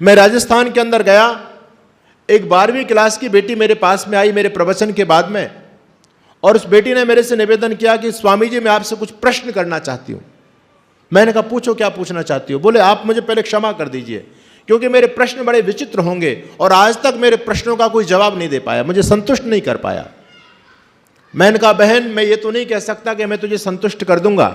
मैं राजस्थान के अंदर गया, एक 12वीं क्लास की बेटी मेरे पास में आई मेरे प्रवचन के बाद में, और उस बेटी ने मेरे से निवेदन किया कि स्वामी जी मैं आपसे कुछ प्रश्न करना चाहती हूँ। मैंने कहा पूछो, क्या पूछना चाहती हो? बोले आप मुझे पहले क्षमा कर दीजिए क्योंकि मेरे प्रश्न बड़े विचित्र होंगे और आज तक मेरे प्रश्नों का कोई जवाब नहीं दे पाया, मुझे संतुष्ट नहीं कर पाया। मैंने कहा बहन मैं ये तो नहीं कह सकता कि मैं तुझे संतुष्ट कर दूंगा,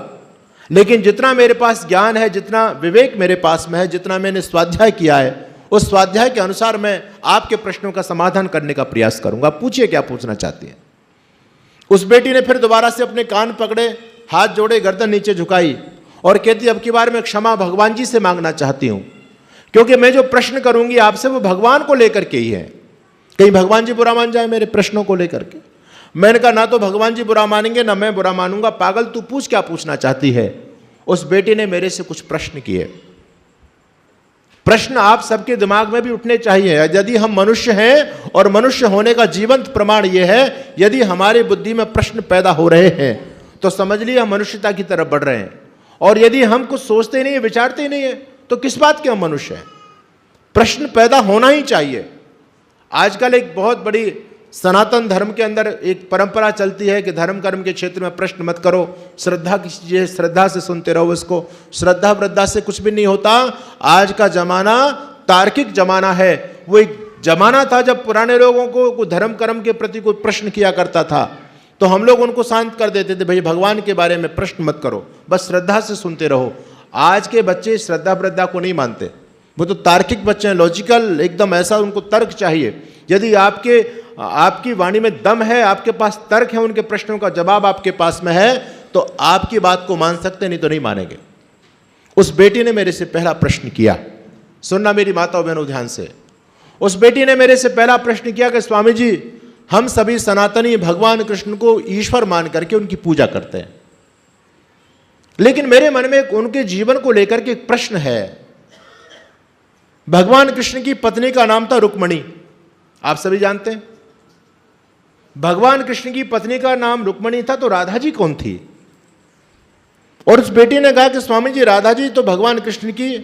लेकिन जितना मेरे पास ज्ञान है, जितना विवेक मेरे पास में है, जितना मैंने स्वाध्याय किया है, उस स्वाध्याय के अनुसार मैं आपके प्रश्नों का समाधान करने का प्रयास करूंगा। पूछिए क्या पूछना चाहती है। उस बेटी ने फिर दोबारा से अपने कान पकड़े, हाथ जोड़े, गर्दन नीचे झुकाई और कहती अब की बार मैं क्षमा भगवान जी से मांगना चाहती हूं, क्योंकि मैं जो प्रश्न करूंगी आपसे वो भगवान को लेकर के ही है, कहीं भगवान जी बुरा मान जाए मेरे प्रश्नों को लेकर के। मैंने कहा ना तो भगवान जी बुरा मानेंगे ना मैं बुरा मानूंगा, पागल तू पूछ क्या पूछना चाहती है। उस बेटी ने मेरे से कुछ प्रश्न किए। प्रश्न आप सबके दिमाग में भी उठने चाहिए। यदि हम मनुष्य हैं और मनुष्य होने का जीवंत प्रमाण यह है, यदि हमारी बुद्धि में प्रश्न पैदा हो रहे हैं तो समझ लीजिए हम मनुष्यता की तरफ बढ़ रहे हैं, और यदि हम कुछ सोचते नहीं है, विचारते नहीं है, तो किस बात के हम मनुष्य हैं। प्रश्न पैदा होना ही चाहिए। आजकल एक बहुत बड़ी सनातन धर्म के अंदर एक परंपरा चलती है कि धर्म कर्म के क्षेत्र में प्रश्न मत करो, श्रद्धा कीजिए, श्रद्धा से सुनते रहो इसको। श्रद्धा वृद्धा से कुछ भी नहीं होता। आज का जमाना तार्किक जमाना है। वो एक जमाना था जब पुराने लोगों को धर्म कर्म के प्रति कोई प्रश्न किया करता था तो हम लोग उनको शांत कर देते थे, भाई भगवान के बारे में प्रश्न मत करो, बस श्रद्धा से सुनते रहो। आज के बच्चे श्रद्धा वृद्धा को नहीं मानते, वो तो तार्किक बच्चे हैं, लॉजिकल एकदम, ऐसा उनको तर्क चाहिए। यदि आपकी वाणी में दम है, आपके पास तर्क है, उनके प्रश्नों का जवाब आपके पास में है, तो आपकी बात को मान सकते, नहीं तो नहीं मानेंगे। उस बेटी ने मेरे से पहला प्रश्न किया, सुनना मेरी माताओं बहनों ध्यान से। उस बेटी ने मेरे से पहला प्रश्न किया कि स्वामी जी हम सभी सनातनी भगवान कृष्ण को ईश्वर मान करके उनकी पूजा करते हैं, लेकिन मेरे मन में उनके जीवन को लेकर के एक प्रश्न है। भगवान कृष्ण की पत्नी का नाम था रुक्मणी, आप सभी जानते हैं। भगवान कृष्ण की पत्नी का नाम रुक्मणी था, तो राधा जी कौन थी? और उस बेटी ने कहा कि स्वामी जी राधा जी तो भगवान कृष्ण की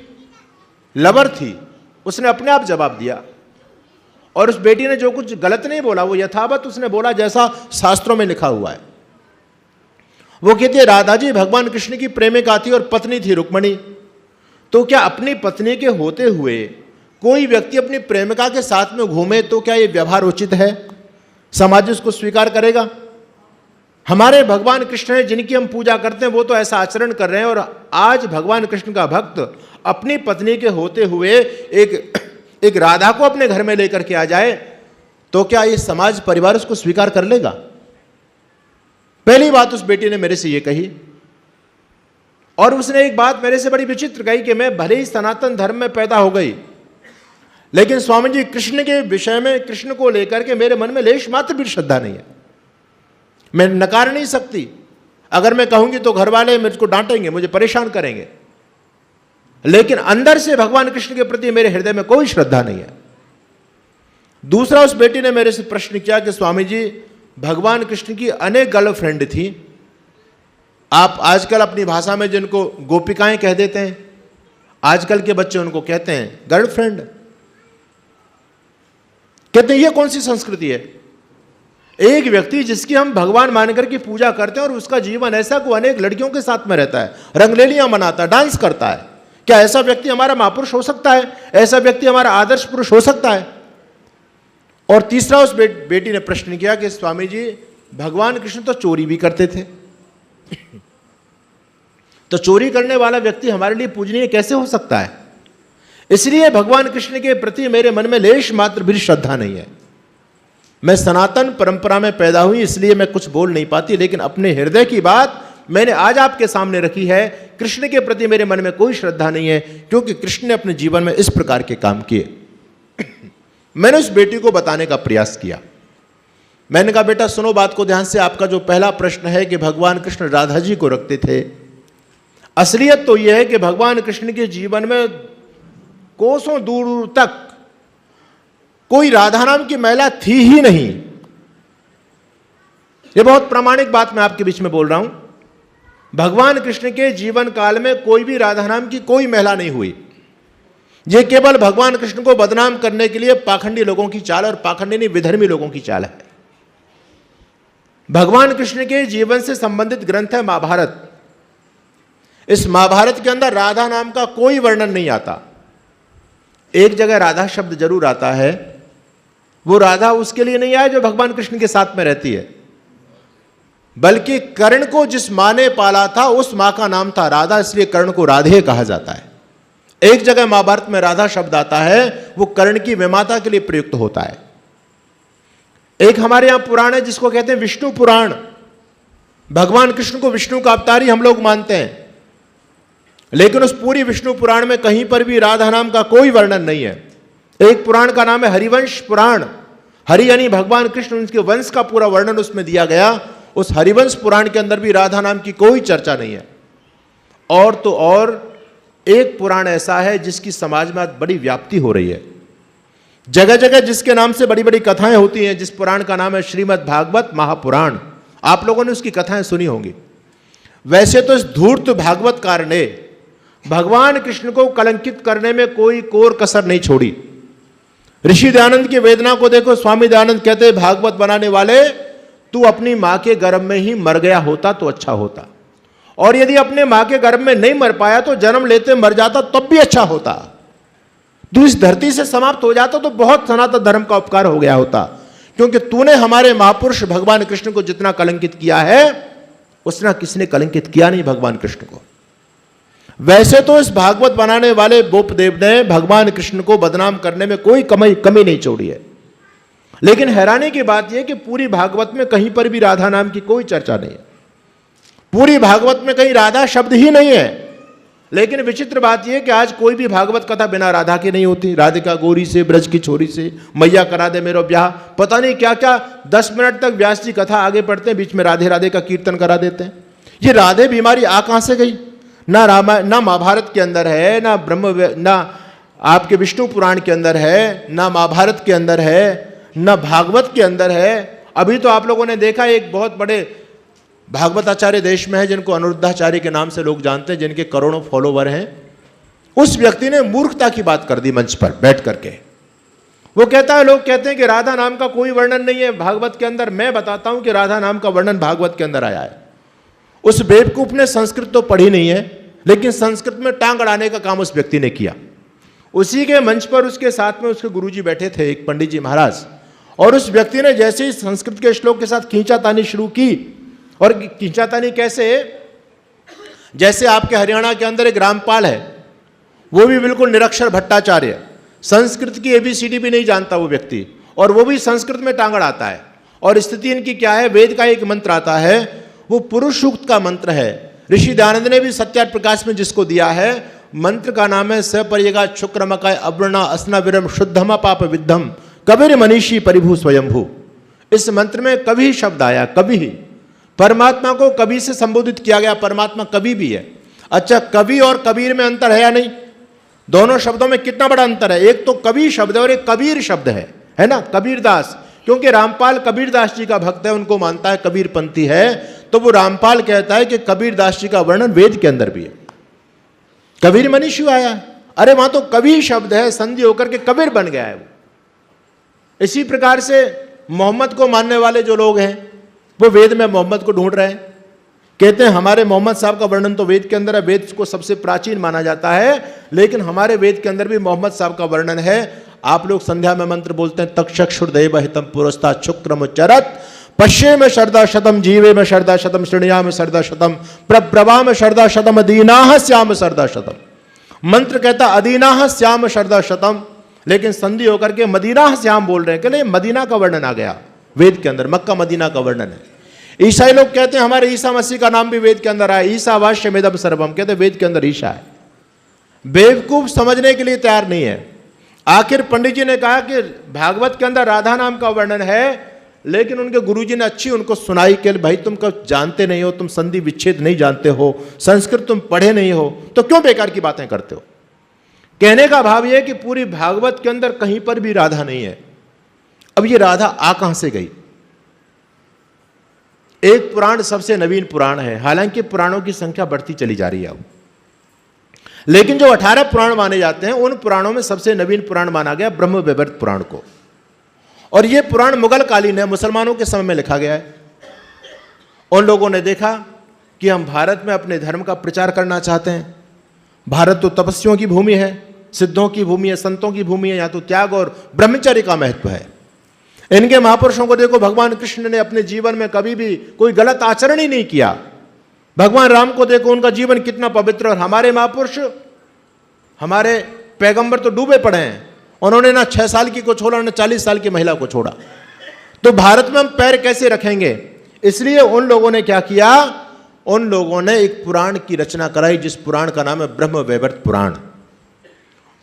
लवर थी। उसने अपने आप जवाब दिया, और उस बेटी ने जो कुछ गलत नहीं बोला, वो यथावत उसने बोला जैसा शास्त्रों में लिखा हुआ है। वो कहती है राधा जी भगवान कृष्ण की प्रेमिका थी और पत्नी थी रुक्मणी। तो क्या अपनी पत्नी के होते हुए कोई व्यक्ति अपनी प्रेमिका के साथ में घूमे तो क्या ये व्यवहार उचित है? समाज उसको स्वीकार करेगा? हमारे भगवान कृष्ण है जिनकी हम पूजा करते हैं, वो तो ऐसा आचरण कर रहे हैं, और आज भगवान कृष्ण का भक्त अपनी पत्नी के होते हुए एक राधा को अपने घर में लेकर के आ जाए, तो क्या ये समाज परिवार उसको स्वीकार कर लेगा? पहली बात उस बेटी ने मेरे से ये कही। और उसने एक बात मेरे से बड़ी विचित्र कही कि मैं भले ही सनातन धर्म में पैदा हो गई, लेकिन स्वामी जी कृष्ण के विषय में, कृष्ण को लेकर के मेरे मन में लेश मात्र भी श्रद्धा नहीं है। मैं नकार नहीं सकती। अगर मैं कहूंगी तो घर वाले मुझको डांटेंगे, मुझे परेशान करेंगे, लेकिन अंदर से भगवान कृष्ण के प्रति मेरे हृदय में कोई श्रद्धा नहीं है। दूसरा, उस बेटी ने मेरे से प्रश्न किया कि स्वामी जी भगवान कृष्ण की अनेक गर्लफ्रेंड थी। आप आजकल अपनी भाषा में जिनको गोपिकाएं कह देते हैं, आजकल के बच्चे उनको कहते हैं गर्लफ्रेंड। कहते हैं ये कौन सी संस्कृति है? एक व्यक्ति जिसकी हम भगवान मानकर के पूजा करते हैं और उसका जीवन ऐसा को अनेक लड़कियों के साथ में रहता है, रंगलेलियां मनाता है, डांस करता है, क्या ऐसा व्यक्ति हमारा महापुरुष हो सकता है? ऐसा व्यक्ति हमारा आदर्श पुरुष हो सकता है? और तीसरा, उस बेटी ने प्रश्न किया कि स्वामी जी भगवान कृष्ण तो चोरी भी करते थे, तो चोरी करने वाला व्यक्ति हमारे लिए पूजनीय कैसे हो सकता है? इसलिए भगवान कृष्ण के प्रति मेरे मन में लेश मात्र भी श्रद्धा नहीं है। मैं सनातन परंपरा में पैदा हुई, इसलिए मैं कुछ बोल नहीं पाती, लेकिन अपने हृदय की बात मैंने आज आपके सामने रखी है। कृष्ण के प्रति मेरे मन में कोई श्रद्धा नहीं है, क्योंकि कृष्ण ने अपने जीवन में इस प्रकार के काम किए। मैंने उस बेटी को बताने का प्रयास किया। मैंने कहा बेटा सुनो बात को ध्यान से। आपका जो पहला प्रश्न है कि भगवान कृष्ण राधा जी को रखते थे, असलियत तो यह है कि भगवान कृष्ण के जीवन में कोसों दूर दूर तक कोई राधा नाम की महिला थी ही नहीं। यह बहुत प्रामाणिक बात मैं आपके बीच में बोल रहा हूं। भगवान कृष्ण के जीवन काल में कोई भी राधा नाम की कोई महिला नहीं हुई। ये केवल भगवान कृष्ण को बदनाम करने के लिए पाखंडी लोगों की चाल, और पाखंडी नहीं, विधर्मी लोगों की चाल है। भगवान कृष्ण के जीवन से संबंधित ग्रंथ है महाभारत। इस महाभारत के अंदर राधा नाम का कोई वर्णन नहीं आता। एक जगह राधा शब्द जरूर आता है, वो राधा उसके लिए नहीं आया जो भगवान कृष्ण के साथ में रहती है, बल्कि कर्ण को जिस मां ने पाला था उस मां का नाम था राधा, इसलिए कर्ण को राधे कहा जाता है। एक जगह महाभारत में राधा शब्द आता है, वो कर्ण की विमाता के लिए प्रयुक्त होता है। एक हमारे यहां पुराण है जिसको कहते हैं विष्णु पुराण। भगवान कृष्ण को विष्णु का अवतार ही हम लोग मानते हैं, लेकिन उस पूरी विष्णु पुराण में कहीं पर भी राधा नाम का कोई वर्णन नहीं है। एक पुराण का नाम है हरिवंश पुराण। हरि यानी भगवान कृष्ण, उनके वंश का पूरा वर्णन उसमें दिया गया। उस हरिवंश पुराण के अंदर भी राधा नाम की कोई चर्चा नहीं है। और तो और एक पुराण ऐसा है जिसकी समाज में आज बड़ी व्याप्ति हो रही है, जगह जगह जिसके नाम से बड़ी बड़ी कथाएं होती हैं। जिस पुराण का नाम है श्रीमद् भागवत महापुराण। आप लोगों ने उसकी कथाएं सुनी होंगी। वैसे तो इस धूर्त भागवतकार ने भगवान कृष्ण को कलंकित करने में कोई कोर कसर नहीं छोड़ी। ऋषि दयानंद की वेदना को देखो। स्वामी दयानंद कहते हैं, भागवत बनाने वाले, तू अपनी मां के गर्भ में ही मर गया होता तो अच्छा होता, और यदि अपने मां के गर्भ में नहीं मर पाया तो जन्म लेते मर जाता तब भी अच्छा होता। तू इस धरती से समाप्त हो जाता तो बहुत सनातन धर्म का उपकार हो गया होता, क्योंकि तूने हमारे महापुरुष भगवान कृष्ण को जितना कलंकित किया है उतना किसने कलंकित किया नहीं भगवान कृष्ण को। वैसे तो इस भागवत बनाने वाले बोपदेव ने भगवान कृष्ण को बदनाम करने में कोई कमी नहीं छोड़ी है, लेकिन हैरानी की बात यह कि पूरी भागवत में कहीं पर भी राधा नाम की कोई चर्चा नहीं है। पूरी भागवत में कहीं राधा शब्द ही नहीं है। लेकिन विचित्र बात यह कि आज कोई भी भागवत कथा बिना राधा की नहीं होती। राधिका गोरी से, ब्रज की छोरी से, मैया करा दे मेरो ब्याह, पता नहीं क्या क्या 10 मिनट तक व्यास जी कथा आगे पढ़ते हैं, बीच में राधे राधे का कीर्तन करा देते हैं। ये राधे बीमारी आ कहां से गई? ना रामायण, ना महाभारत के अंदर है, ना आपके विष्णु पुराण के अंदर है, ना महाभारत के अंदर है, ना भागवत के अंदर है। अभी तो आप लोगों ने देखा, एक बहुत बड़े भागवताचार्य देश में है जिनको अनिरुद्धाचार्य के नाम से लोग जानते हैं, जिनके करोड़ों फॉलोवर हैं। उस व्यक्ति ने मूर्खता की बात कर दी मंच पर बैठ करके। वो कहता है, लोग कहते हैं कि राधा नाम का कोई वर्णन नहीं है भागवत के अंदर। मैं बताता हूं कि राधा नाम का वर्णन भागवत के अंदर आया है। उस बेवकूफ ने संस्कृत तो पढ़ी नहीं है, लेकिन संस्कृत में टांग अड़ाने का काम उस व्यक्ति ने किया। उसी के मंच पर उसके साथ में उसके गुरुजी बैठे थे, एक पंडित जी महाराज, और उस व्यक्ति ने जैसे ही संस्कृत के श्लोक के साथ खींचातानी शुरू की, और खींचातानी कैसे? जैसे आपके हरियाणा के अंदर एक रामपाल है, वो भी बिल्कुल निरक्षर भट्टाचार्य, संस्कृत की ABCD भी नहीं जानता वो व्यक्ति, और वो भी संस्कृत में टांग अड़ाता है। और स्थिति इनकी क्या है? वेद का एक मंत्र आता है, वो पुरुष सूक्त का मंत्र है। ऋषि दयानंद ने भी सत्यार्थ प्रकाश में जिसको दिया है, मंत्र का नाम है सपर्यगा शुक्रमकाय अवर्णा असना विरम शुद्धमा पाप विद्धम कबीर मनीषी परिभू स्वयंभू। इस मंत्र में कवि शब्द आया, कवि। परमात्मा को कवि से संबोधित किया गया। परमात्मा कवि भी है। अच्छा, कवि और कबीर में अंतर है या नहीं? दोनों शब्दों में कितना बड़ा अंतर है? एक तो कवि शब्द है और एक कबीर शब्द है ना, कबीरदास। क्योंकि रामपाल कबीरदास जी का भक्त है, उनको मानता है कबीरपंथी है, तो वो रामपाल कहता है कि कबीरदास जी का वर्णन वेद के अंदर भी है। कबीर मनीषी आया, अरे वहां तो कवि शब्द है, संधि होकर के कबीर बन गया है वो। इसी प्रकार से मोहम्मद को मानने वाले जो लोग हैं, वो वेद में मोहम्मद को ढूंढ रहे हैं। कहते हैं हमारे मोहम्मद साहब का वर्णन तो वेद के अंदर है, वेद को सबसे प्राचीन माना जाता है, लेकिन हमारे वेद के अंदर भी मोहम्मद साहब का वर्णन है। आप लोग संध्या में मंत्र बोलते हैं, तक्षुर्देव हितम पुरस्ता शुक्रम चरत पश्ये में शरदा शतम जीवे में शरदा शतम श्रेणिया में शरदा शतम प्रभ्रवा में शरदा शतम अदीनाह श्याम शरदा शतम। मंत्र कहता अदीनाह श्याम शरदा शतम, लेकिन संधि होकर के मदीना श्याम बोल रहे हैं। कहले मदीना का वर्णन आ गया वेद के अंदर, मक्का मदीना का वर्णन है। ईसाई लोग कहते हैं हमारे ईसा मसीह का नाम भी वेद के अंदर आया, ईसा वाष्यमेदम सर्वम, कहते हैं वेद के अंदर ईसा है। बेवकूफ समझने के लिए तैयार नहीं है। आखिर पंडित जी ने कहा कि भागवत के अंदर राधा नाम का वर्णन है, लेकिन उनके गुरुजी ने अच्छी उनको सुनाई कि भाई तुम जानते नहीं हो, तुम संधि विच्छेद नहीं जानते हो, संस्कृत तुम पढ़े नहीं हो, तो क्यों बेकार की बातें करते हो। कहने का भाव यह कि पूरी भागवत के अंदर कहीं पर भी राधा नहीं है। अब ये राधा आ कहां से गई? एक पुराण सबसे नवीन पुराण है, हालांकि पुराणों की संख्या बढ़ती चली जा रही है अब, लेकिन जो 18 पुराण माने जाते हैं, उन पुराणों में सबसे नवीन पुराण माना गया ब्रह्म वैवर्त पुराण को। और यह पुराण मुगल कालीन है, मुसलमानों के समय में लिखा गया है। उन लोगों ने देखा कि हम भारत में अपने धर्म का प्रचार करना चाहते हैं। भारत तो तपस्वियों की भूमि है, सिद्धों की भूमि है, संतों की भूमि है, यहाँ तो त्याग और ब्रह्मचर्य का महत्व है। इनके महापुरुषों को देखो, भगवान कृष्ण ने अपने जीवन में कभी भी कोई गलत आचरण ही नहीं किया। भगवान राम को देखो, उनका जीवन कितना पवित्र। और हमारे महापुरुष, हमारे पैगंबर तो डूबे पड़े हैं। उन्होंने ना 6 साल की को छोड़ा, ना 40 साल की महिला को छोड़ा। तो भारत में हम पैर कैसे रखेंगे? इसलिए उन लोगों ने क्या किया, उन लोगों ने एक पुराण की रचना कराई, जिस पुराण का नाम है ब्रह्म वैवर्त पुराण।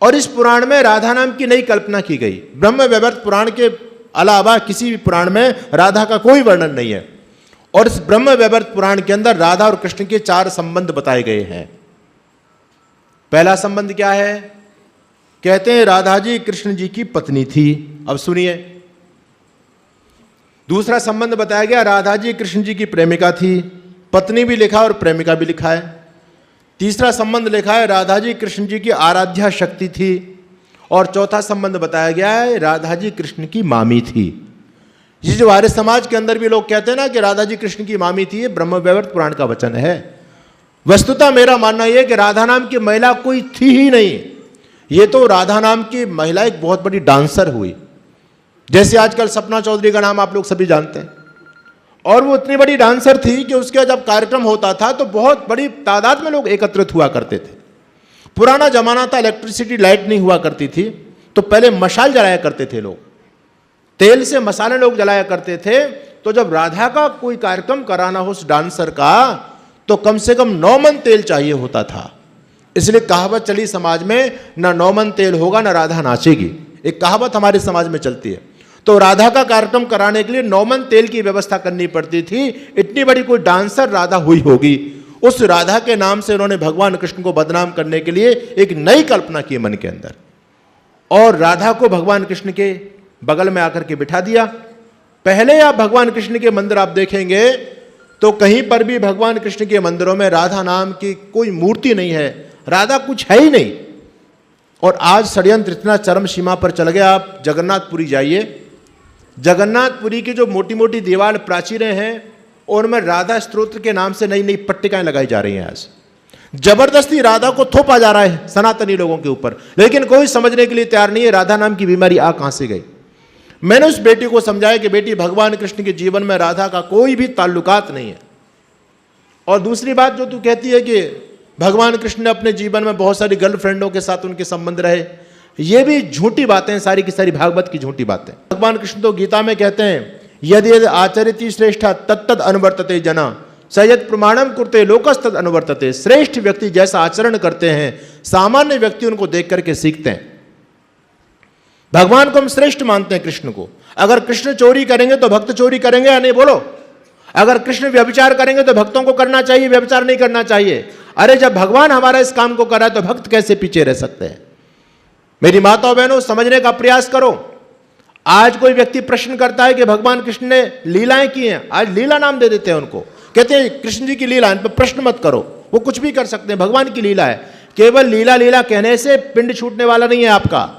और इस पुराण में राधा नाम की नई कल्पना की गई। ब्रह्म वैवर्त पुराण के अलावा किसी भी पुराण में राधा का कोई वर्णन नहीं है। और इस ब्रह्म वैवर्त पुराण के अंदर राधा और कृष्ण के 4 संबंध बताए गए हैं। पहला संबंध क्या है? कहते हैं राधा जी कृष्ण जी की पत्नी थी। अब सुनिए, दूसरा संबंध बताया गया, राधा जी कृष्ण जी की प्रेमिका थी। पत्नी भी लिखा और प्रेमिका भी लिखा है। तीसरा संबंध लिखा है, राधा जी कृष्ण जी की आराध्या शक्ति थी। और चौथा संबंध बताया गया है, राधा जी कृष्ण की मामी थी। ये जो आर्य समाज के अंदर भी लोग कहते हैं ना कि राधा जी कृष्ण की मामी थी, ये ब्रह्म वैवर्त पुराण का वचन है। वस्तुतः मेरा मानना यह कि राधा नाम की महिला कोई थी ही नहीं। ये तो राधा नाम की महिला एक बहुत बड़ी डांसर हुई। जैसे आजकल सपना चौधरी का नाम आप लोग सभी जानते हैं। और वो इतनी बड़ी डांसर थी कि उसका जब कार्यक्रम होता था तो बहुत बड़ी तादाद में लोग एकत्रित हुआ करते थे। पुराना जमाना था, इलेक्ट्रिसिटी लाइट नहीं हुआ करती थी, तो पहले मशाल जलाया करते थे लोग। तेल से मसाले लोग जलाया करते थे। तो जब राधा का कोई कार्यक्रम कराना हो उस डांसर का, तो कम से कम 9 मन तेल चाहिए होता था। इसलिए कहावत चली समाज में, ना 9 मन तेल होगा ना राधा नाचेगी। एक कहावत हमारे समाज में चलती है। तो राधा का कार्यक्रम कराने के लिए 9 मन तेल की व्यवस्था करनी पड़ती थी। इतनी बड़ी कोई डांसर राधा हुई होगी। उस राधा के नाम से उन्होंने भगवान कृष्ण को बदनाम करने के लिए एक नई कल्पना की मन के अंदर। और राधा को भगवान कृष्ण के बगल में आकर के बिठा दिया। पहले आप भगवान कृष्ण के मंदिर आप देखेंगे तो कहीं पर भी भगवान कृष्ण के मंदिरों में राधा नाम की कोई मूर्ति नहीं है। राधा कुछ है ही नहीं। और आज षड्यंत्र इतना चरम सीमा पर चल गया। आप जगन्नाथपुरी जाइए, जगन्नाथपुरी की जो मोटी मोटी दीवार प्राचीरें हैं, उनमें राधा स्तोत्र के नाम से नई नई पट्टिकाएं लगाई जा रही हैं। आज जबरदस्ती राधा को थोपा जा रहा है सनातनी लोगों के ऊपर, लेकिन कोई समझने के लिए तैयार नहीं है राधा नाम की बीमारी आ कहां से गई। मैंने उस बेटी को समझाया कि बेटी, भगवान कृष्ण के जीवन में राधा का कोई भी ताल्लुकात नहीं है। और दूसरी बात जो तू कहती है कि भगवान कृष्ण ने अपने जीवन में बहुत सारी गर्लफ्रेंडों के साथ उनके संबंध रहे, ये भी झूठी बातें, सारी की सारी भागवत की झूठी बातें। भगवान कृष्ण तो गीता में कहते हैं, यदि यदि आचरिति श्रेष्ठा तत्तद अनुवर्तते जना सयद प्रमाणम कुरते लोकस्तद अनुवर्तते। श्रेष्ठ व्यक्ति जैसा आचरण करते हैं, सामान्य व्यक्ति उनको देख करके सीखते हैं। भगवान को हम श्रेष्ठ मानते हैं कृष्ण को। अगर कृष्ण चोरी करेंगे तो भक्त चोरी करेंगे या नहीं, बोलो? अगर कृष्ण व्यभिचार करेंगे तो भक्तों को करना चाहिए, व्यभिचार नहीं करना चाहिए। अरे जब भगवान हमारा इस काम को कर रहा है तो भक्त कैसे पीछे रह सकते हैं? मेरी माताओं बहनों, समझने का प्रयास करो। आज कोई व्यक्ति प्रश्न करता है कि भगवान कृष्ण ने लीलाएं की हैं, आज लीला नाम दे देते हैं उनको, कहते हैं कृष्ण जी की लीला, इन पर प्रश्न मत करो, वो कुछ भी कर सकते हैं, भगवान की लीला है। केवल लीला लीला कहने से पिंड छूटने वाला नहीं है आपका।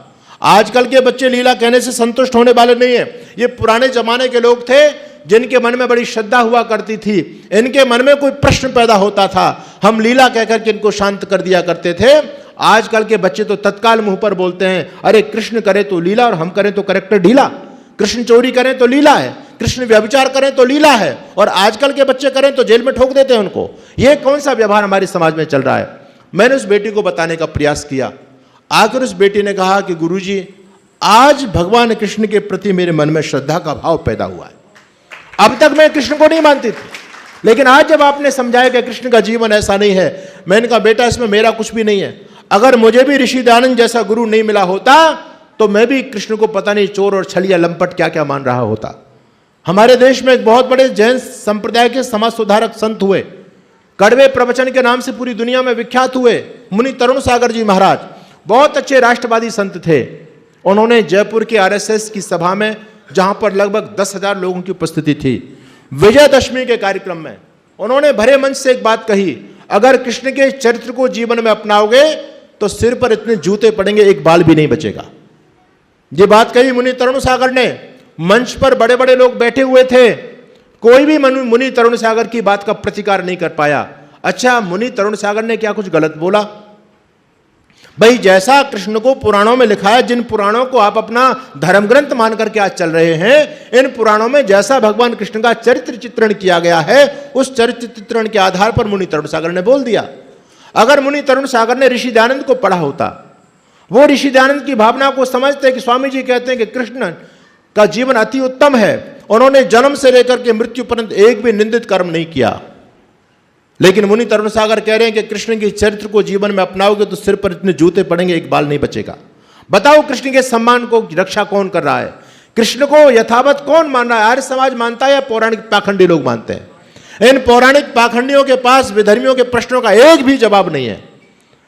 आजकल के बच्चे लीला कहने से संतुष्ट होने वाले नहीं है। ये पुराने जमाने के लोग थे जिनके मन में बड़ी श्रद्धा हुआ करती थी। इनके मन में कोई प्रश्न पैदा होता था, हम लीला कहकर के इनको शांत कर दिया करते थे। आजकल के बच्चे तो तत्काल मुंह पर बोलते हैं, अरे कृष्ण करे तो लीला और हम करें तो करेक्टर ढीला। कृष्ण चोरी करें तो लीला है, कृष्ण व्यभिचार करें तो लीला है, और आजकल के बच्चे करें तो जेल में ठोक देते हैं उनको। यह कौन सा व्यवहार हमारे समाज में चल रहा है? मैंने उस बेटी को बताने का प्रयास किया। आखिर उस बेटी ने कहा कि गुरुजी, आज भगवान कृष्ण के प्रति मेरे मन में श्रद्धा का भाव पैदा हुआ है। अब तक मैं कृष्ण को नहीं मानती थी, लेकिन आज जब आपने समझाया कि कृष्ण का जीवन ऐसा नहीं है, मैंने कहा बेटा इसमें मेरा कुछ भी नहीं है। अगर मुझे भी ऋषि दयानंद जैसा गुरु नहीं मिला होता तो मैं भी कृष्ण को पता नहीं चोर और छलिया लंपट क्या क्या मान रहा होता। हमारे देश में एक बहुत बड़े जैन संप्रदाय के समाज सुधारक संत हुए, कड़वे प्रवचन के नाम से पूरी दुनिया में विख्यात हुए। मुनि तरुण सागर जी महाराज बहुत अच्छे राष्ट्रवादी संत थे। उन्होंने जयपुर के आरएसएस की सभा में, जहां पर लगभग 10,000 लोगों की उपस्थिति थी, विजयदशमी के कार्यक्रम में उन्होंने भरे मंच से एक बात कही, अगर कृष्ण के चरित्र को जीवन में अपनाओगे तो सिर पर इतने जूते पड़ेंगे, एक बाल भी नहीं बचेगा। ये बात कही मुनि तरुण सागर ने। मंच पर बड़े बड़े लोग बैठे हुए थे, कोई भी मुनि तरुण सागर की बात का प्रतिकार नहीं कर पाया। अच्छा, मुनि तरुण सागर ने क्या कुछ गलत बोला? भाई, जैसा कृष्ण को पुराणों में लिखा है, जिन पुराणों को आप अपना धर्म ग्रंथ मान करके आज चल रहे हैं, इन पुराणों में जैसा भगवान कृष्ण का चरित्र चित्रण किया गया है, उस चरित्र चित्रण के आधार पर मुनि तरुण सागर ने बोल दिया। अगर मुनि तरुण सागर ने ऋषि दयानंद को पढ़ा होता, वो ऋषि दयानंद की भावना को समझते कि स्वामी जी कहते हैं कि कृष्ण का जीवन अति उत्तम है, उन्होंने जन्म से लेकर के मृत्यु पर्यंत एक भी निंदित कर्म नहीं किया। लेकिन मुनि तरुण सागर कह रहे हैं कि कृष्ण के चरित्र को जीवन में अपनाओगे तो सिर पर इतने जूते पड़ेंगे, एक बाल नहीं बचेगा। बताओ, कृष्ण के सम्मान को रक्षा कौन कर रहा है? कृष्ण को यथावत कौन मान रहा है? आर्य समाज मानता है या पौराणिक पाखंडी लोग मानते हैं? इन पौराणिक पाखंडियों के पास विधर्मियों के प्रश्नों का एक भी जवाब नहीं है।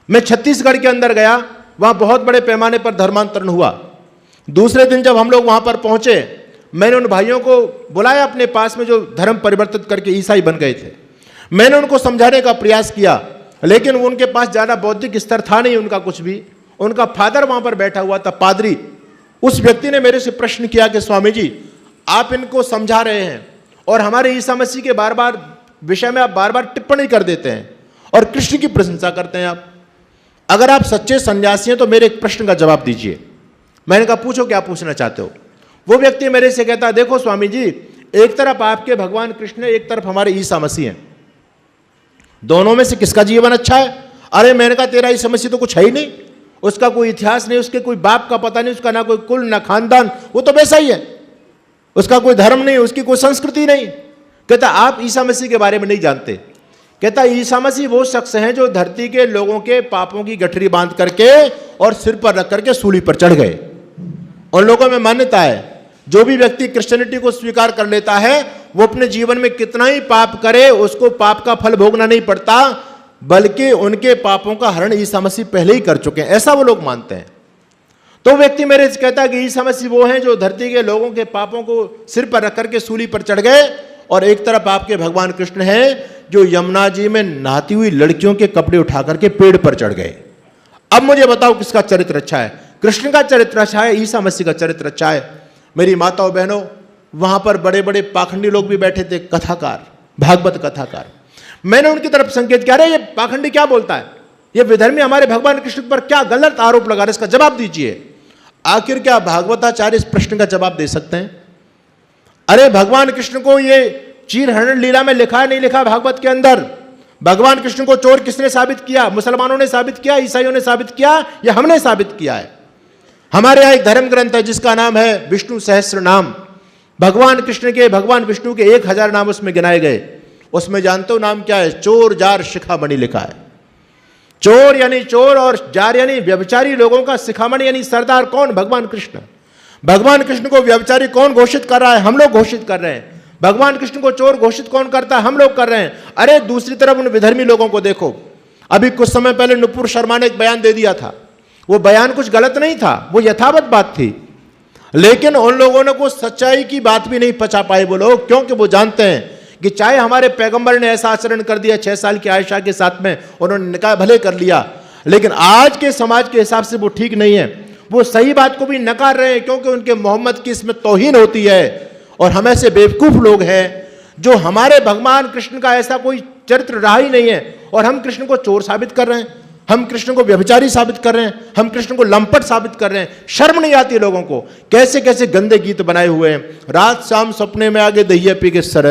मैं छत्तीसगढ़ के अंदर गया, वहां बहुत बड़े पैमाने पर धर्मांतरण हुआ। दूसरे दिन जब हम लोग वहां पर पहुंचे, मैंने उन भाइयों को बुलाया अपने पास में जो धर्म परिवर्तित करके ईसाई बन गए थे। मैंने उनको समझाने का प्रयास किया, लेकिन उनके पास ज़्यादा बौद्धिक स्तर था नहीं उनका कुछ भी। उनका फादर वहां पर बैठा हुआ था, पादरी। उस व्यक्ति ने मेरे से प्रश्न किया कि स्वामी जी, आप इनको समझा रहे हैं और हमारे ईसा मसीह के बार बार विषय में आप बार बार टिप्पणी कर देते हैं और कृष्ण की प्रशंसा करते हैं आप। अगर आप सच्चे सन्यासी हैं तो मेरे एक प्रश्न का जवाब दीजिए। मैंने कहा, पूछो क्या पूछना चाहते हो। वो व्यक्ति मेरे से कहता, देखो स्वामी जी, एक तरफ आपके भगवान कृष्ण है, एक तरफ हमारे ईसा मसीह हैं, दोनों में से किसका जीवन अच्छा है? अरे मैंने कहा, तेरा ईसा मसीह तो कुछ है ही नहीं, उसका कोई इतिहास नहीं, उसके कोई बाप का पता नहीं, उसका ना कोई कुल ना खानदान, वो तो वैसा ही है, उसका कोई धर्म नहीं, उसकी कोई संस्कृति नहीं। कहता, आप ईसा मसीह के बारे में नहीं जानते। कहता, ईसा मसीह वो शख्स हैं जो धरती के लोगों के पापों की गठरी बांध करके और सिर पर रख करके सूली पर चढ़ गए। उन लोगों में मान्यता है, जो भी व्यक्ति क्रिश्चियनिटी को स्वीकार कर लेता है, वो अपने जीवन में कितना ही पाप करे, उसको पाप का फल भोगना नहीं पड़ता, बल्कि उनके पापों का हरण ईसा मसीह पहले ही कर चुके हैं, ऐसा वो लोग मानते हैं। तो व्यक्ति मेरे से कहता है कि ईसा मसीह वो हैं जो धरती के लोगों के पापों को सिर पर रख करके सूली पर चढ़ गए, और एक तरफ आपके भगवान कृष्ण हैं जो यमुना जी में नहाती हुई लड़कियों के कपड़े उठा करके पेड़ पर चढ़ गए। अब मुझे बताओ, किसका चरित्र अच्छा है? कृष्ण का चरित्र अच्छा है, ईसा मसीह का चरित्र अच्छा है? मेरी माताओं बहनों, वहां पर बड़े बड़े पाखंडी लोग भी बैठे थे, कथाकार, भागवत कथाकार। मैंने उनकी तरफ संकेत किया, अरे ये पाखंडी क्या बोलता है, ये विधर्मी हमारे भगवान कृष्ण पर क्या गलत आरोप लगा रहे, इसका जवाब दीजिए। आखिर क्या भागवताचार्य इस प्रश्न का जवाब दे सकते हैं? अरे भगवान कृष्ण को ये चीर हरण लीला में लिखा है, नहीं लिखा भागवत के अंदर? भगवान कृष्ण को चोर किसने साबित किया? मुसलमानों ने साबित किया, ईसाइयों ने साबित किया, या हमने साबित किया है? हमारे यहाँ एक धर्म ग्रंथ है जिसका नाम है विष्णु सहस्त्र नाम। भगवान कृष्ण के, भगवान विष्णु के 1000 नाम उसमें गिनाए गए। उसमें जानते हो नाम क्या है? चोर जार शिखामणि लिखा है। चोर यानी चोर और जार यानी व्यभिचारी लोगों का शिखामणि यानी सरदार कौन? भगवान कृष्ण। भगवान कृष्ण को व्यभिचारी कौन घोषित कर रहा है? हम लोग घोषित कर रहे हैं। भगवान कृष्ण को चोर घोषित कौन करता है? हम लोग कर रहे हैं। अरे दूसरी तरफ उन विधर्मी लोगों को देखो। अभी कुछ समय पहले नुपुर शर्मा ने एक बयान दे दिया था। वो बयान कुछ गलत नहीं था, वो यथावत बात थी, लेकिन उन लोगों ने को सच्चाई की बात भी नहीं पचा पाए वो लोग, क्योंकि वो जानते हैं कि चाहे हमारे पैगंबर ने ऐसा आचरण कर दिया 6 साल की आयशा के साथ में, उन्होंने निकाह भले कर लिया, लेकिन आज के समाज के हिसाब से वो ठीक नहीं है। वो सही बात को भी नकार रहे हैं, क्योंकि उनके मोहम्मद की इसमें तौहीन होती है। और हम ऐसे बेवकूफ लोग हैं जो हमारे भगवान कृष्ण का ऐसा कोई चरित्र रहा ही नहीं है, और हम कृष्ण को चोर साबित कर रहे हैं, हम कृष्ण को व्यभिचारी साबित कर रहे हैं, हम कृष्ण को लंपट साबित कर रहे हैं। शर्म नहीं आती लोगों को? कैसे कैसे गंदे गीत बनाए हुए हैं। रात शाम सपने में आगे दहिया पी के सर,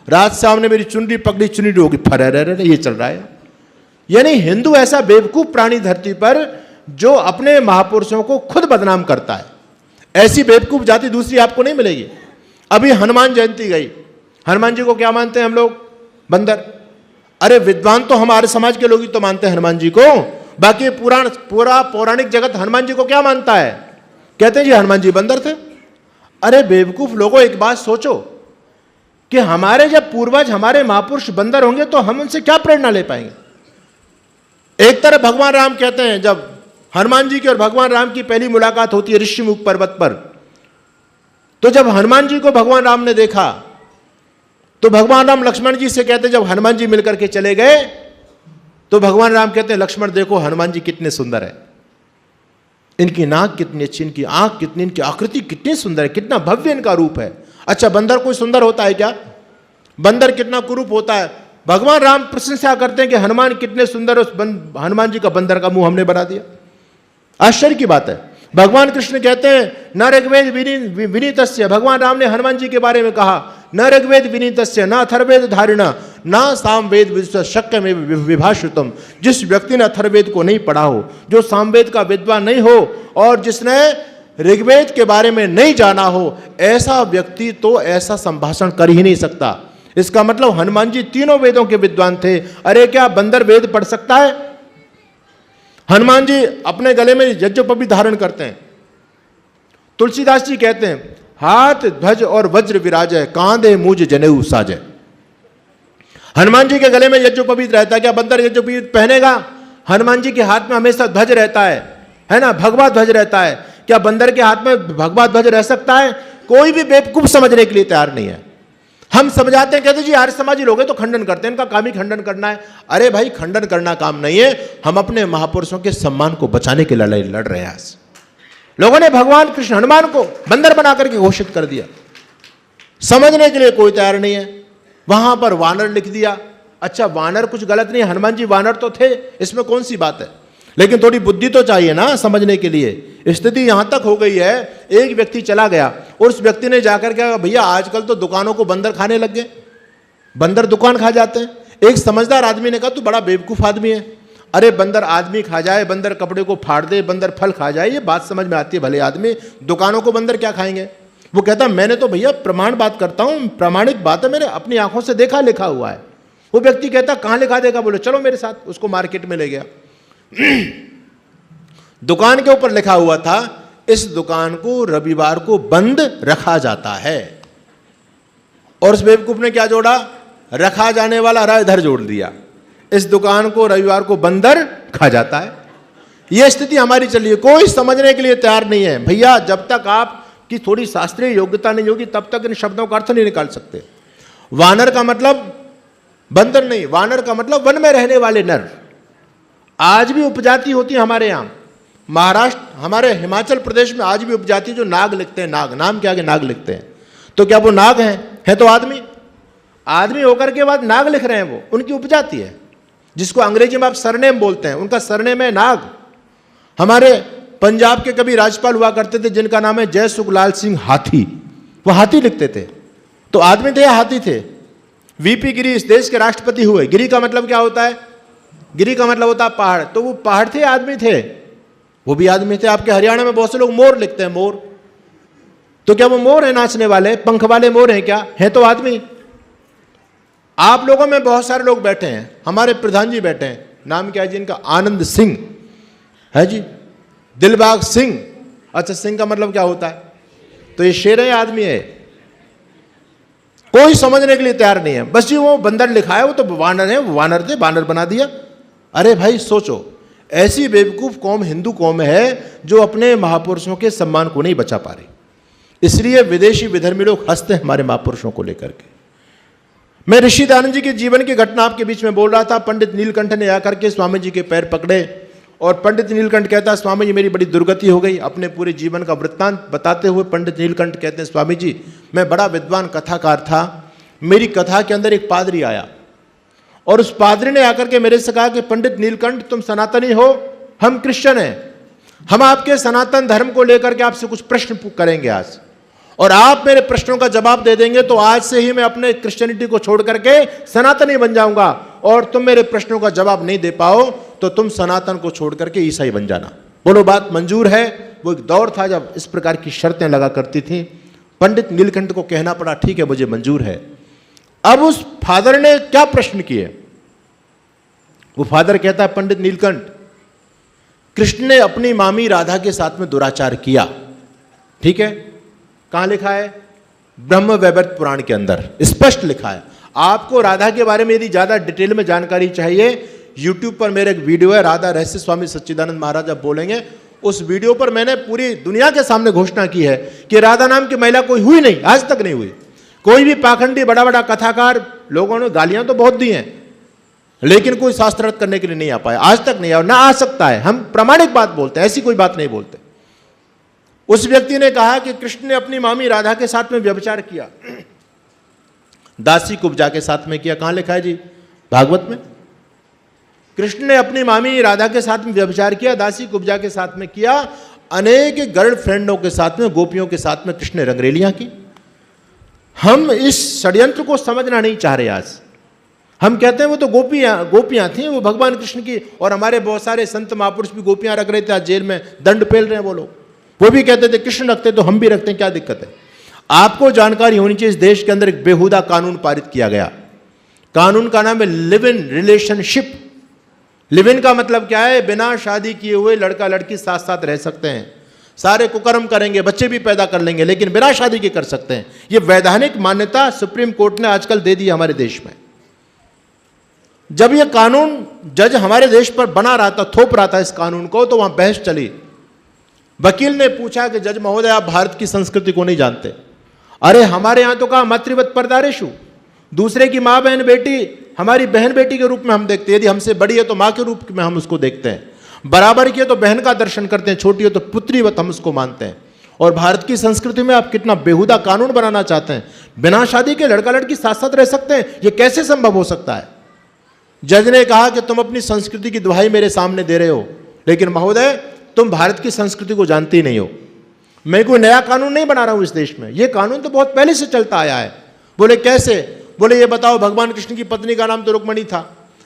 रात शाम ने मेरी चुनरी पकड़ी, चुनरी होगी फर, ये चल रहा है। यानी हिंदू ऐसा बेवकूफ प्राणी धरती पर जो अपने महापुरुषों को खुद बदनाम करता है। ऐसी बेवकूफ जाति दूसरी आपको नहीं मिलेगी। अभी हनुमान जयंती गई, हनुमान जी को क्या मानते हैं हम लोग? बंदर। अरे विद्वान तो हमारे समाज के लोग ही तो मानते हैं हनुमान जी को, बाकी पूरा पौराणिक जगत हनुमान जी को क्या मानता है? कहते हैं जी हनुमान जी बंदर थे। अरे बेवकूफ लोगों, एक बात सोचो कि हमारे जब पूर्वज, हमारे महापुरुष बंदर होंगे तो हम उनसे क्या प्रेरणा ले पाएंगे? एक तरफ भगवान राम कहते हैं, जब हनुमान जी की और भगवान राम की पहली मुलाकात होती है ऋषिमुख पर्वत पर, तो जब हनुमान जी को भगवान राम ने देखा तो भगवान राम लक्ष्मण जी से कहते, जब हनुमान जी मिलकर के चले गए तो भगवान राम कहते हैं लक्ष्मण देखो हनुमान जी कितने सुंदर है, इनकी नाक कितनी अच्छी, इनकी आंख कितनी, इनकी आकृति कितनी सुंदर है, कितना भव्य इनका रूप है। अच्छा बंदर कोई सुंदर होता है क्या? बंदर कितना कुरूप होता है। भगवान राम प्रशंसा करते हैं कि हनुमान कितने सुंदर, उस हनुमान जी का बंदर का मुंह हमने बना दिया। आश्चर्य की बात है। भगवान कृष्ण कहते हैं न ऋग्वेद विनीतस्य, भगवान राम ने हनुमान जी के बारे में कहा न ऋग्वेद विनीतस्य न अथर्वेद धारिणा न सामवेद शक्य में विभाषितम। जिस व्यक्ति ने अथर्वेद को नहीं पढ़ा हो, जो सामवेद का विद्वान नहीं हो और जिसने ऋग्वेद के बारे में नहीं जाना हो, ऐसा व्यक्ति तो ऐसा संभाषण कर ही नहीं सकता। इसका मतलब हनुमान जी तीनों वेदों के विद्वान थे। अरे क्या बंदर वेद पढ़ सकता है? हनुमान जी अपने गले में यज्ञोपवीत धारण करते हैं। तुलसीदास जी कहते हैं हाथ ध्वज और वज्र विराजय, कांधे मुझ जनेऊ साजय। हनुमान जी के गले में यज्ञोपवीत रहता है। क्या बंदर यज्ञोपवीत पहनेगा? हनुमान जी के हाथ में हमेशा ध्वज रहता है ना, भगवा ध्वज रहता है। क्या बंदर के हाथ में भगवा ध्वज रह सकता है? कोई भी बेवकूफ समझने के लिए तैयार नहीं है। हम समझाते हैं, कहते जी आर्य समाजी लोग हैं तो खंडन करते हैं, इनका काम ही खंडन करना है। अरे भाई खंडन करना काम नहीं है, हम अपने महापुरुषों के सम्मान को बचाने की लड़ाई लड़ रहे हैं। लोगों ने भगवान कृष्ण हनुमान को बंदर बना करके घोषित कर दिया। समझने के लिए कोई तैयार नहीं है। वहां पर वानर लिख दिया। अच्छा वानर कुछ गलत नहीं, हनुमान जी वानर तो थे, इसमें कौन सी बात है, लेकिन थोड़ी बुद्धि तो चाहिए ना समझने के लिए। स्थिति यहां तक हो गई है, एक व्यक्ति चला गया और उस व्यक्ति ने जाकर क्या, भैया आजकल तो दुकानों को बंदर खाने लग गए, बंदर दुकान खा जाते हैं। एक समझदार आदमी ने कहा तू बड़ा बेवकूफ आदमी है। अरे बंदर आदमी खा जाए, बंदर कपड़े को फाड़ दे, बंदर फल खा जाए, ये बात समझ में आती है, भले आदमी, दुकानों को बंदर क्या खाएंगे? वो कहता मैंने तो भैया प्रमाण बात करता हूं, प्रामाणिक बात है, मैंने अपनी आंखों से देखा, लिखा हुआ है। वो व्यक्ति कहता कहां लिखा देखा? बोले चलो मेरे साथ। उसको मार्केट में ले गया। दुकान के ऊपर लिखा हुआ था इस दुकान को रविवार को बंद रखा जाता है। और उस बेवकूफ ने क्या जोड़ा? रखा जाने वाला रा इधर जोड़ दिया। इस दुकान को रविवार को बंदर खा जाता है। यह स्थिति हमारी चल रही है। कोई समझने के लिए तैयार नहीं है। भैया जब तक आपकी थोड़ी शास्त्रीय योग्यता नहीं होगी तब तक इन शब्दों का अर्थ नहीं निकाल सकते। वानर का मतलब बंदर नहीं, वानर का मतलब वन में रहने वाले नर। आज भी उपजाति होती है हमारे यहाँ महाराष्ट्र, हमारे हिमाचल प्रदेश में आज भी उपजाति जो नाग लिखते हैं, नाग नाम के आगे नाग लिखते हैं, तो क्या वो नाग हैं? है तो आदमी। आदमी होकर के बाद नाग लिख रहे हैं, वो उनकी उपजाति है, जिसको अंग्रेजी में आप सरनेम बोलते हैं, उनका सरनेम है नाग। हमारे पंजाब के कभी राज्यपाल हुआ करते थे जिनका नाम है जय सुखलाल सिंह हाथी, वो हाथी लिखते थे। तो आदमी थे या हाथी थे? वीपी गिरी इस देश के राष्ट्रपति हुए। गिरी का मतलब क्या होता है? गिरी का मतलब होता है पहाड़। तो वो पहाड़ थे, आदमी थे? वो भी आदमी थे। आपके हरियाणा में बहुत से लोग मोर लिखते हैं, मोर। तो क्या वो मोर है नाचने वाले, पंख वाले मोर हैं क्या? है तो आदमी। आप लोगों में बहुत सारे लोग बैठे हैं, हमारे प्रधान जी बैठे हैं, नाम क्या है जी इनका? आनंद सिंह है जी, दिलबाग सिंह। अच्छा सिंह का मतलब क्या होता है? तो ये शेर है, आदमी है? कोई समझने के लिए तैयार नहीं है। बस जी वो बंदर लिखा है, वो तो वानर है, वो वानर थे, वानर बना दिया। अरे भाई सोचो, ऐसी बेवकूफ कौम हिंदू कौम है जो अपने महापुरुषों के सम्मान को नहीं बचा पा रही। इसलिए विदेशी विधर्मी लोग हंसते हैं हमारे महापुरुषों को लेकर के। मैं ऋषि दयानंद जी के जीवन की घटना आपके बीच में बोल रहा था। पंडित नीलकंठ ने आकर के स्वामी जी के पैर पकड़े और पंडित नीलकंठ कहता स्वामी जी मेरी बड़ी दुर्गति हो गई। अपने पूरे जीवन का वृत्तांत बताते हुए पंडित नीलकंठ कहते हैं स्वामी जी मैं बड़ा विद्वान कथाकार था, मेरी कथा के अंदर एक पादरी आया और उस पादरी ने आकर के मेरे से कहा कि पंडित नीलकंठ तुम सनातनी हो, हम क्रिश्चियन हैं, हम आपके सनातन धर्म को लेकर के आपसे कुछ प्रश्न करेंगे आज, और आप मेरे प्रश्नों का जवाब दे देंगे तो आज से ही मैं अपने क्रिश्चियनिटी को छोड़ करके सनातनी बन जाऊंगा, और तुम मेरे प्रश्नों का जवाब नहीं दे पाओ तो तुम सनातन को छोड़ करके ईसाई बन जाना। बोलो बात मंजूर है? वो एक दौर था जब इस प्रकार की शर्तें लगा करती थी। पंडित नीलकंठ को कहना पड़ा ठीक है मुझे मंजूर है। अब उस फादर ने क्या प्रश्न किए? वो फादर कहता है पंडित नीलकंठ कृष्ण ने अपनी मामी राधा के साथ में दुराचार किया, ठीक है? कहां लिखा है? ब्रह्म वैवर्त पुराण के अंदर स्पष्ट लिखा है। आपको राधा के बारे में यदि ज्यादा डिटेल में जानकारी चाहिए, यूट्यूब पर मेरे एक वीडियो है, राधा रहस्य स्वामी सच्चिदानंद महाराज जब बोलेंगे, उस वीडियो पर मैंने पूरी दुनिया के सामने घोषणा की है कि राधा नाम की महिला कोई हुई नहीं, आज तक नहीं हुई। कोई भी पाखंडी बड़ा बड़ा कथाकार लोगों ने गालियां तो बहुत दी हैं, लेकिन कोई शास्त्रार्थ करने के लिए नहीं आ पाया, आज तक नहीं आया, ना आ सकता है। हम प्रामाणिक बात बोलते हैं, ऐसी कोई बात नहीं बोलते। उस व्यक्ति ने कहा कि कृष्ण ने अपनी मामी राधा के साथ में व्यभिचार किया, दासी कुब्जा के साथ में किया। कहां लिखा है जी? भागवत में। कृष्ण ने अपनी मामी राधा के साथ में व्यभिचार किया, दासी कुब्जा के साथ में किया, अनेक गर्लफ्रेंडों के साथ में, गोपियों के साथ में कृष्ण ने रंगरेलियां की। हम इस षड्यंत्र को समझना नहीं चाह रहे। आज हम कहते हैं वो तो गोपियां थी, वो भगवान कृष्ण की, और हमारे बहुत सारे संत महापुरुष भी गोपियां रख रहे थे, आज जेल में दंड पेल रहे हैं वो लोग। वो भी कहते थे कृष्ण रखते तो हम भी रखते हैं, क्या दिक्कत है? आपको जानकारी होनी चाहिए, इस देश के अंदर एक बेहुदा कानून पारित किया गया। कानून का नाम है live in relationship. Live in का मतलब क्या है? बिना शादी किए हुए लड़का लड़की साथ साथ रह सकते हैं, सारे कुकर्म करेंगे, बच्चे भी पैदा कर लेंगे, लेकिन बिना शादी के कर सकते हैं। यह वैधानिक मान्यता सुप्रीम कोर्ट ने आजकल दे दी हमारे देश में। जब यह कानून जज हमारे देश पर बना रहा था, थोप रहा था इस कानून को, तो वहां बहस चली। वकील ने पूछा कि जज महोदय, आप भारत की संस्कृति को नहीं जानते। अरे हमारे यहां तो कहा मातृवत परदारेषु, दूसरे की मां बहन बेटी हमारी बहन बेटी के रूप में हम देखते हैं। यदि हमसे बड़ी है तो मां के रूप में हम उसको देखते हैं, बराबर की है तो बहन का दर्शन करते हैं, छोटी है तो पुत्रीवत हम उसको मानते हैं। और भारत की संस्कृति में आप कितना बेहुदा कानून बनाना चाहते हैं, बिना शादी के लड़का लड़की साथ साथ रह सकते हैं, यह कैसे संभव हो सकता है? जज ने कहा कि तुम अपनी संस्कृति की दुहाई मेरे सामने दे रहे हो, लेकिन महोदय तुम भारत की संस्कृति को जानते ही नहीं हो। मैं कोई नया कानून नहीं बना रहा हूं इस देश में, यह कानून तो बहुत पहले से चलता आया है। बोले कैसे? बोले ये बताओ, भगवान कृष्ण की पत्नी का नाम तो रुक्मणी था,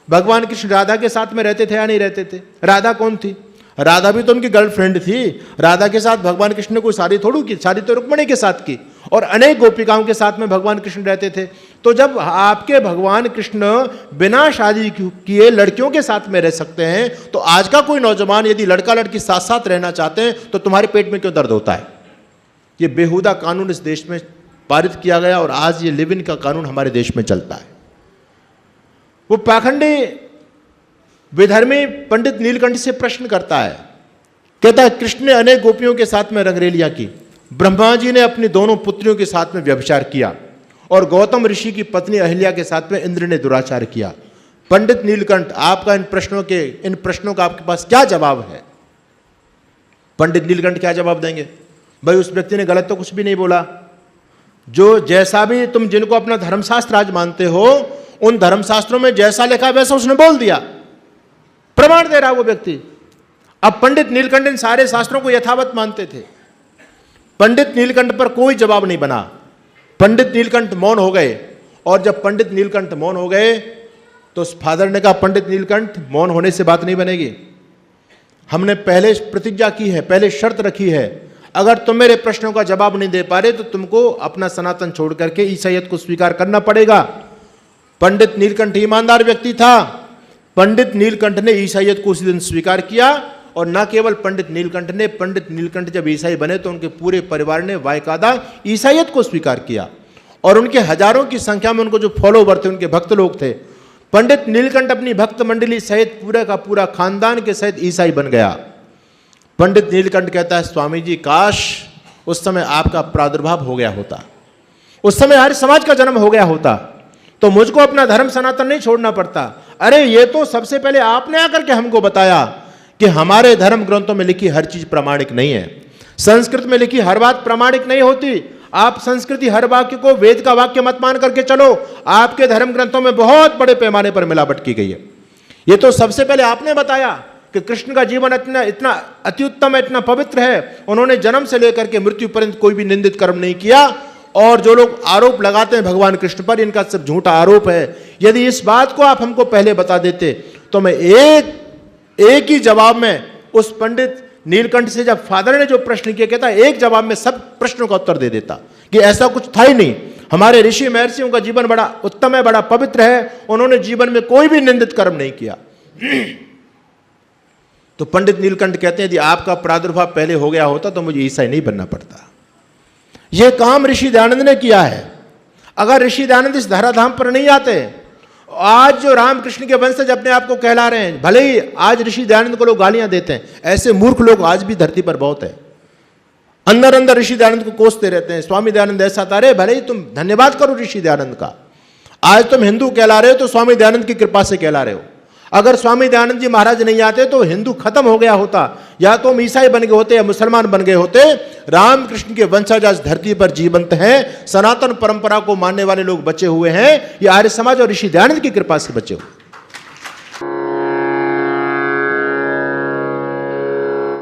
भगवान कृष्ण राधा के साथ में रहते थे या नहीं रहते थे? राधा कौन थी? राधा भी तो उनकी गर्लफ्रेंड थी। राधा के साथ भगवान कृष्ण ने कोई शादी थोड़ी की, शादी तो रुक्मणी के साथ की, और अनेक गोपिकाओं के साथ में भगवान कृष्ण रहते थे। तो जब आपके भगवान कृष्ण बिना शादी किए लड़कियों के साथ में रह सकते हैं, तो आज का कोई नौजवान यदि लड़का लड़की साथ साथ रहना चाहते हैं तो तुम्हारे पेट में क्यों दर्द होता है? ये बेहुदा कानून इस देश में पारित किया गया, और आज ये लिव इन का कानून हमारे देश में चलता है। वो पाखंडी विधर्मी पंडित नीलकंठ से प्रश्न करता है, कहता है कृष्ण ने अनेक गोपियों के साथ में रंगरेलियां की, ब्रह्मा जी ने अपनी दोनों पुत्रियों के साथ में व्यभिचार किया, और गौतम ऋषि की पत्नी अहिल्या के साथ में इंद्र ने दुराचार किया। पंडित नीलकंठ, आपका इन प्रश्नों का आपके पास क्या जवाब है? पंडित नीलकंठ क्या जवाब देंगे? भाई उस व्यक्ति ने गलत तो कुछ भी नहीं बोला, जो जैसा भी तुम जिनको अपना धर्मशास्त्र आज मानते हो, उन धर्मशास्त्रों में जैसा लिखा वैसा उसने बोल दिया, प्रमाण दे रहा वो व्यक्ति। अब पंडित नीलकंठ इन सारे शास्त्रों को यथावत मानते थे, पंडित नीलकंठ पर कोई जवाब नहीं बना, पंडित नीलकंठ मौन हो गए। और जब पंडित नीलकंठ मौन हो गए तो उस फादर ने कहा, पंडित नीलकंठ मौन होने से बात नहीं बनेगी, हमने पहले प्रतिज्ञा की है, पहले शर्त रखी है, अगर तुम मेरे प्रश्नों का जवाब नहीं दे पा रहे तो तुमको अपना सनातन छोड़ करके ईसाईयत को स्वीकार करना पड़ेगा। पंडित नीलकंठ ईमानदार व्यक्ति था, पंडित नीलकंठ ने ईसाईयत को उसी दिन स्वीकार किया। और न केवल पंडित नीलकंठ जब ईसाई बने तो उनके पूरे परिवार ने वायकादा ईसाईयत को स्वीकार किया, और उनके हजारों की संख्या में उनको जो फॉलोवर थे, उनके भक्त लोग थे। पंडित नीलकंठ अपनी भक्त मंडली सहित पूरे का पूरा खानदान के सहित ईसाई बन गया। पंडित नीलकंठ कहता है, स्वामी जी काश उस समय आपका प्रादुर्भाव हो गया होता, उस समय आर्य समाज का जन्म हो गया होता, तो मुझको अपना धर्म सनातन नहीं छोड़ना पड़ता। अरे ये तो सबसे पहले आपने आकर के हमको बताया कि हमारे धर्म ग्रंथों में लिखी हर चीज प्रामाणिक नहीं है, संस्कृत में लिखी हर बात प्रामाणिक नहीं होती। आप संस्कृति हर वाक्य को वेद का वाक्य मत मान करके चलो, आपके धर्म ग्रंथों में बहुत बड़े पैमाने पर मिलावट की गई है। ये तो सबसे पहले आपने बताया कि कृष्ण का जीवन इतना अत्युत्तम है, इतना पवित्र है, उन्होंने जन्म से लेकर के मृत्यु पर्यंत कोई भी निंदित कर्म नहीं किया। और जो लोग आरोप लगाते हैं भगवान कृष्ण पर, इनका सब झूठा आरोप है। यदि इस बात को आप हमको पहले बता देते तो मैं एक ही जवाब में उस पंडित नीलकंठ से, जब फादर ने जो प्रश्न किया, कहता एक जवाब में सब प्रश्नों का उत्तर दे देता कि ऐसा कुछ था ही नहीं। हमारे ऋषि महर्षियों का जीवन बड़ा उत्तम है, बड़ा पवित्र है, उन्होंने जीवन में कोई भी निंदित कर्म नहीं किया। तो पंडित नीलकंठ कहते हैं यदि आपका प्रादुर्भाव पहले हो गया होता तो मुझे ईसाई नहीं बनना पड़ता। यह काम ऋषि दयानंद ने किया है। अगर ऋषि दयानंद इस धराधाम पर नहीं आते, आज जो रामकृष्ण के वंशज अपने आप को कहला रहे हैं, भले ही आज ऋषि दयानंद को लोग गालियां देते हैं, ऐसे मूर्ख लोग आज भी धरती पर बहुत है। अंदर अंदर ऋषि दयानंद को कोसते रहते हैं, स्वामी दयानंद ऐसा था। अरे भले ही तुम धन्यवाद करो ऋषि दयानंद का, आज तुम हिंदू कहला रहे हो तो स्वामी दयानंद की कृपा से कहला रहे हो। अगर स्वामी दयानंद जी महाराज नहीं आते तो हिंदू खत्म हो गया होता, या तो हम ईसाई बन गए होते या मुसलमान बन गए होते। रामकृष्ण के वंशज आज धरती पर जीवंत हैं, सनातन परंपरा को मानने वाले लोग बचे हुए हैं। ये आर्य समाज और ऋषि दयानंद की कृपा से बचे हुए।